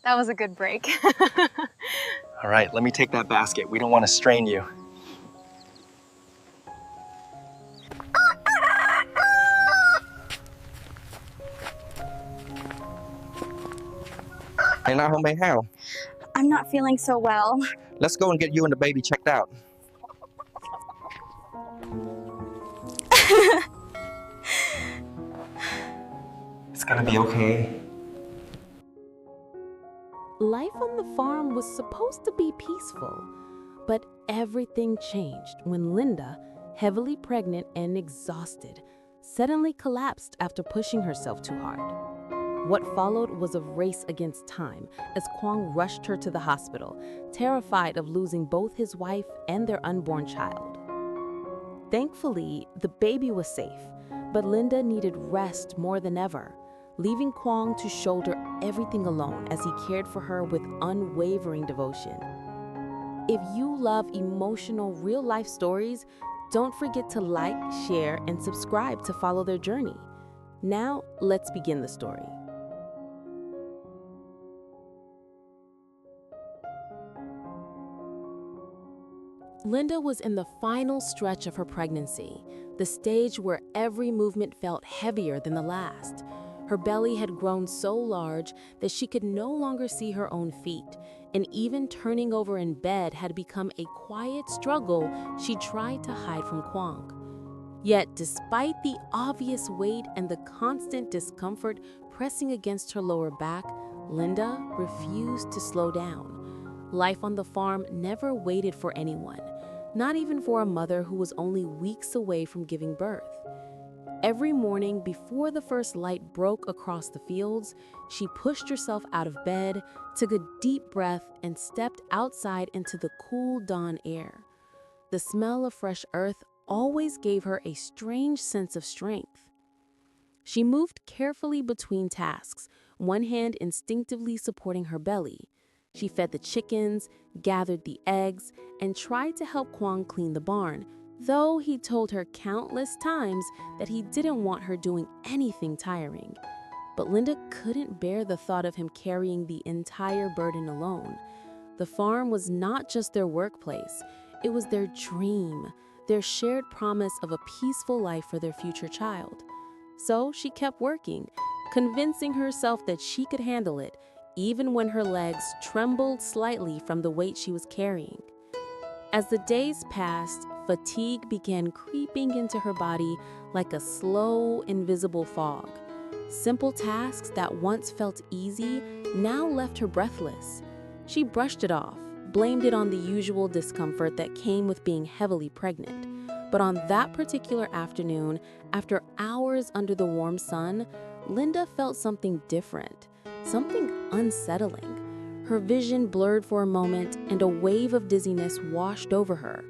That was a good break. All right, let me take that basket. We don't want to strain you. Hey, now, homie, how? I'm not feeling so well. Let's go and get you and the baby checked out. It's gonna be okay. Life on the farm was supposed to be peaceful, but everything changed when Linda, heavily pregnant and exhausted, suddenly collapsed after pushing herself too hard. What followed was a race against time as Quang rushed her to the hospital, terrified of losing both his wife and their unborn child. Thankfully, the baby was safe, but Linda needed rest more than ever, leaving Quang to shoulder everything alone as he cared for her with unwavering devotion. If you love emotional, real-life stories, don't forget to like, share, and subscribe to follow their journey. Now, let's begin the story. Linda was in the final stretch of her pregnancy, the stage where every movement felt heavier than the last. Her belly had grown so large that she could no longer see her own feet, and even turning over in bed had become a quiet struggle she tried to hide from Quang. Yet, despite the obvious weight and the constant discomfort pressing against her lower back, Linda refused to slow down. Life on the farm never waited for anyone, not even for a mother who was only weeks away from giving birth. Every morning, before the first light broke across the fields, she pushed herself out of bed, took a deep breath, and stepped outside into the cool dawn air. The smell of fresh earth always gave her a strange sense of strength. She moved carefully between tasks, one hand instinctively supporting her belly. She fed the chickens, gathered the eggs, and tried to help Quang clean the barn, though he told her countless times that he didn't want her doing anything tiring. But Linda couldn't bear the thought of him carrying the entire burden alone. The farm was not just their workplace, it was their dream, their shared promise of a peaceful life for their future child. So she kept working, convincing herself that she could handle it, even when her legs trembled slightly from the weight she was carrying. As the days passed, fatigue began creeping into her body like a slow, invisible fog. Simple tasks that once felt easy now left her breathless. She brushed it off, blamed it on the usual discomfort that came with being heavily pregnant. But on that particular afternoon, after hours under the warm sun, Linda felt something different, something unsettling. Her vision blurred for a moment, and a wave of dizziness washed over her.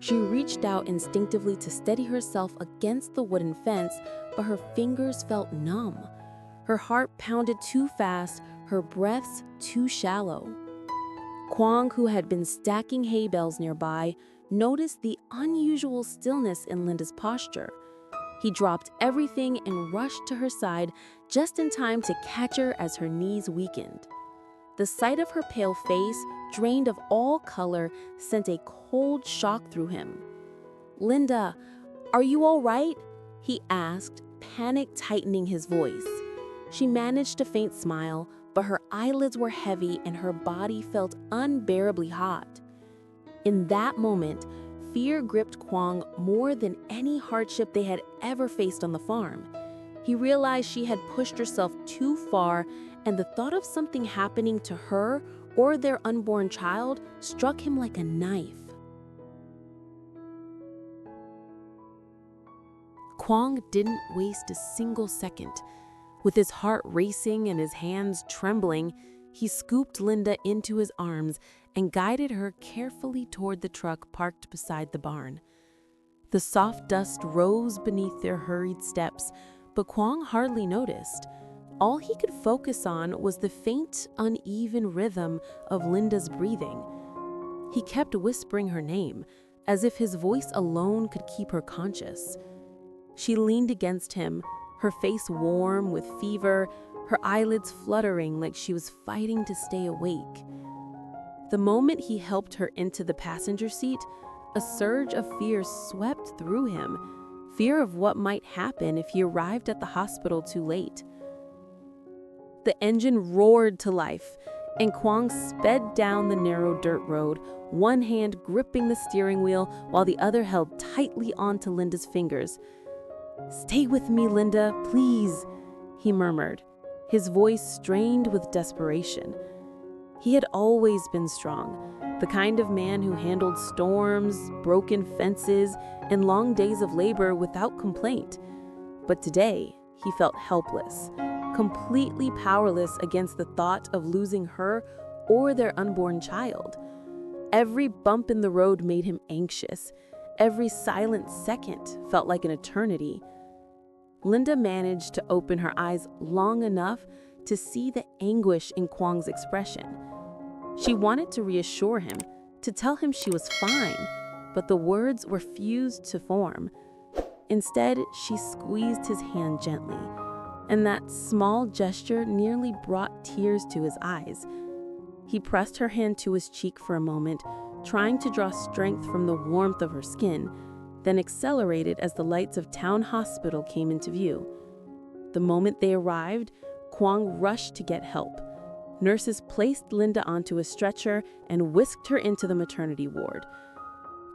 She reached out instinctively to steady herself against the wooden fence, but her fingers felt numb. Her heart pounded too fast, her breaths too shallow. Quang, who had been stacking hay bales nearby, noticed the unusual stillness in Linda's posture. He dropped everything and rushed to her side just in time to catch her as her knees weakened. The sight of her pale face, drained of all color, sent a cold shock through him. "Linda, are you all right?" he asked, panic tightening his voice. She managed a faint smile, but her eyelids were heavy and her body felt unbearably hot. In that moment, fear gripped Quang more than any hardship they had ever faced on the farm. He realized she had pushed herself too far, and the thought of something happening to her or their unborn child struck him like a knife. Quang didn't waste a single second. With his heart racing and his hands trembling, he scooped Linda into his arms and guided her carefully toward the truck parked beside the barn. The soft dust rose beneath their hurried steps, but Quang hardly noticed. All he could focus on was the faint, uneven rhythm of Linda's breathing. He kept whispering her name, as if his voice alone could keep her conscious. She leaned against him, her face warm with fever, her eyelids fluttering like she was fighting to stay awake. The moment he helped her into the passenger seat, a surge of fear swept through him, fear of what might happen if he arrived at the hospital too late. The engine roared to life, and Quang sped down the narrow dirt road, one hand gripping the steering wheel while the other held tightly onto Linda's fingers. "Stay with me, Linda, please," he murmured, his voice strained with desperation. He had always been strong, the kind of man who handled storms, broken fences, and long days of labor without complaint. But today, he felt helpless, completely powerless against the thought of losing her or their unborn child. Every bump in the road made him anxious. Every silent second felt like an eternity. Linda managed to open her eyes long enough to see the anguish in Quang's expression. She wanted to reassure him, to tell him she was fine, but the words refused to form. Instead, she squeezed his hand gently, and that small gesture nearly brought tears to his eyes. He pressed her hand to his cheek for a moment, trying to draw strength from the warmth of her skin, then accelerated as the lights of Town Hospital came into view. The moment they arrived, Quang rushed to get help. Nurses placed Linda onto a stretcher and whisked her into the maternity ward.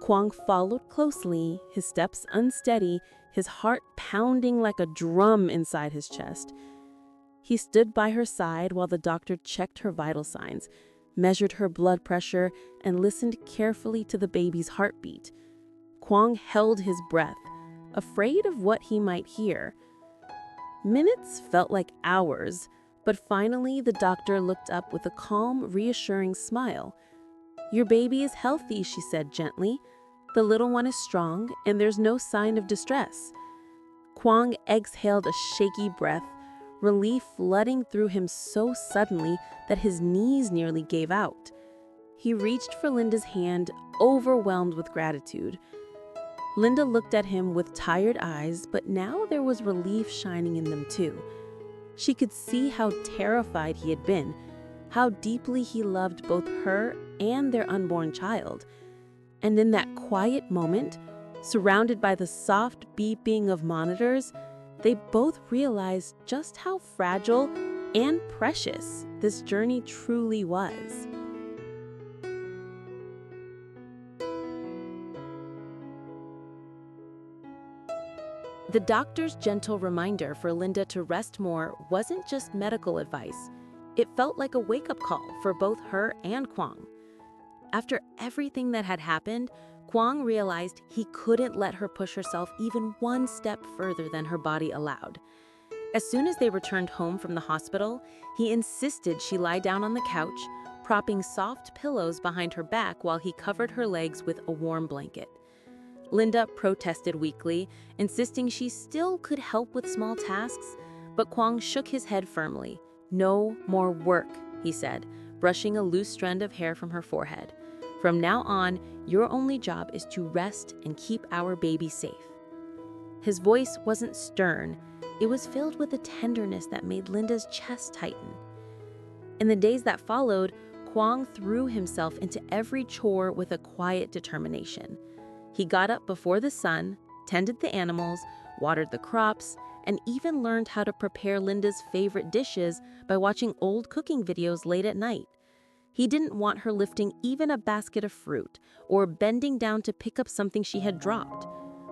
Quang followed closely, his steps unsteady, his heart pounding like a drum inside his chest. He stood by her side while the doctor checked her vital signs, measured her blood pressure, and listened carefully to the baby's heartbeat. Quang held his breath, afraid of what he might hear. Minutes felt like hours, but finally the doctor looked up with a calm, reassuring smile. "Your baby is healthy," she said gently. "The little one is strong, and there's no sign of distress." Quang exhaled a shaky breath, relief flooding through him so suddenly that his knees nearly gave out. He reached for Linda's hand, overwhelmed with gratitude. Linda looked at him with tired eyes, but now there was relief shining in them too. She could see how terrified he had been, how deeply he loved both her and their unborn child. And in that quiet moment, surrounded by the soft beeping of monitors, they both realized just how fragile and precious this journey truly was. The doctor's gentle reminder for Linda to rest more wasn't just medical advice. It felt like a wake-up call for both her and Quang. After everything that had happened, Quang realized he couldn't let her push herself even one step further than her body allowed. As soon as they returned home from the hospital, he insisted she lie down on the couch, propping soft pillows behind her back while he covered her legs with a warm blanket. Linda protested weakly, insisting she still could help with small tasks, but Quang shook his head firmly. "No more work," he said, brushing a loose strand of hair from her forehead. "From now on, your only job is to rest and keep our baby safe." His voice wasn't stern. It was filled with a tenderness that made Linda's chest tighten. In the days that followed, Quang threw himself into every chore with a quiet determination. He got up before the sun, tended the animals, watered the crops, and even learned how to prepare Linda's favorite dishes by watching old cooking videos late at night. He didn't want her lifting even a basket of fruit or bending down to pick up something she had dropped.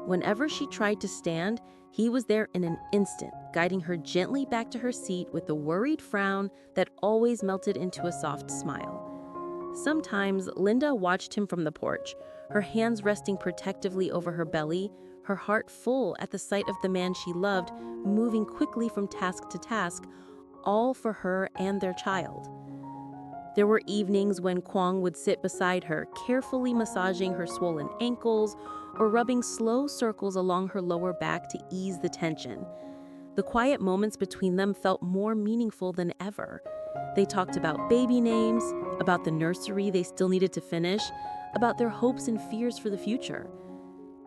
Whenever she tried to stand, he was there in an instant, guiding her gently back to her seat with a worried frown that always melted into a soft smile. Sometimes Linda watched him from the porch, her hands resting protectively over her belly, her heart full at the sight of the man she loved moving quickly from task to task, all for her and their child. There were evenings when Quang would sit beside her, carefully massaging her swollen ankles or rubbing slow circles along her lower back to ease the tension. The quiet moments between them felt more meaningful than ever. They talked about baby names, about the nursery they still needed to finish, about their hopes and fears for the future.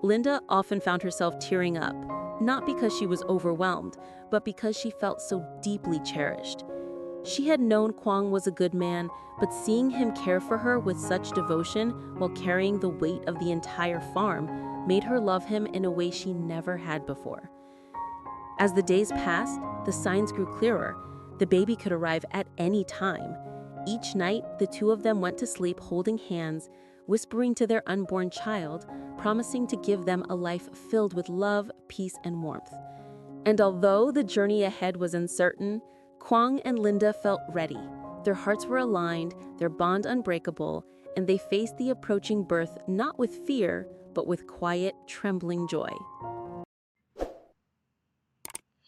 Linda often found herself tearing up, not because she was overwhelmed, but because she felt so deeply cherished. She had known Quang was a good man, but seeing him care for her with such devotion while carrying the weight of the entire farm made her love him in a way she never had before. As the days passed, the signs grew clearer. The baby could arrive at any time. Each night, the two of them went to sleep holding hands, whispering to their unborn child, promising to give them a life filled with love, peace, and warmth. And although the journey ahead was uncertain, Quang and Linda felt ready. Their hearts were aligned, their bond unbreakable, and they faced the approaching birth not with fear, but with quiet, trembling joy.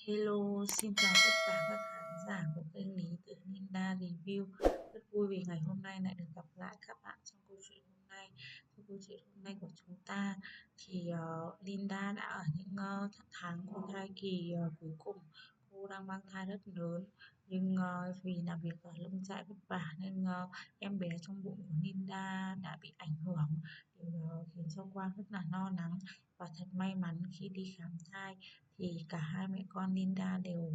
Hello, xin chào tất cả các khán giả của kênh Lý Tưởng Linda Review. Rất vui vì ngày hôm nay lại được gặp lại các bạn trong câu chuyện hôm nay. Trong câu chuyện hôm nay của chúng ta thì Linda đã ở những tháng của thai kỳ cuối cùng. Cô đang mang thai rất lớn, nhưng vì làm việc ở lông trại vất vả nên em bé trong bụng của Linda đã bị ảnh hưởng. Điều đó khiến cho Quang rất là lo lắng, và thật may mắn khi đi khám thai thì cả hai mẹ con Linda đều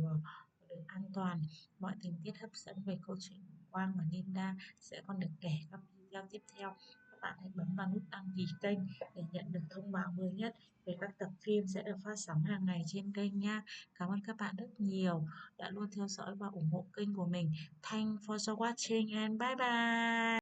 được an toàn. Mọi tình tiết hấp dẫn về câu chuyện của Quang và Linda sẽ còn được kể các video tiếp theo. Các bạn hãy bấm vào nút đăng ký kênh để nhận được thông báo mới nhất về các tập phim sẽ được phát sóng hàng ngày trên kênh nha. Cảm ơn các bạn rất nhiều đã luôn theo dõi và ủng hộ kênh của mình. Thanks for watching and bye bye.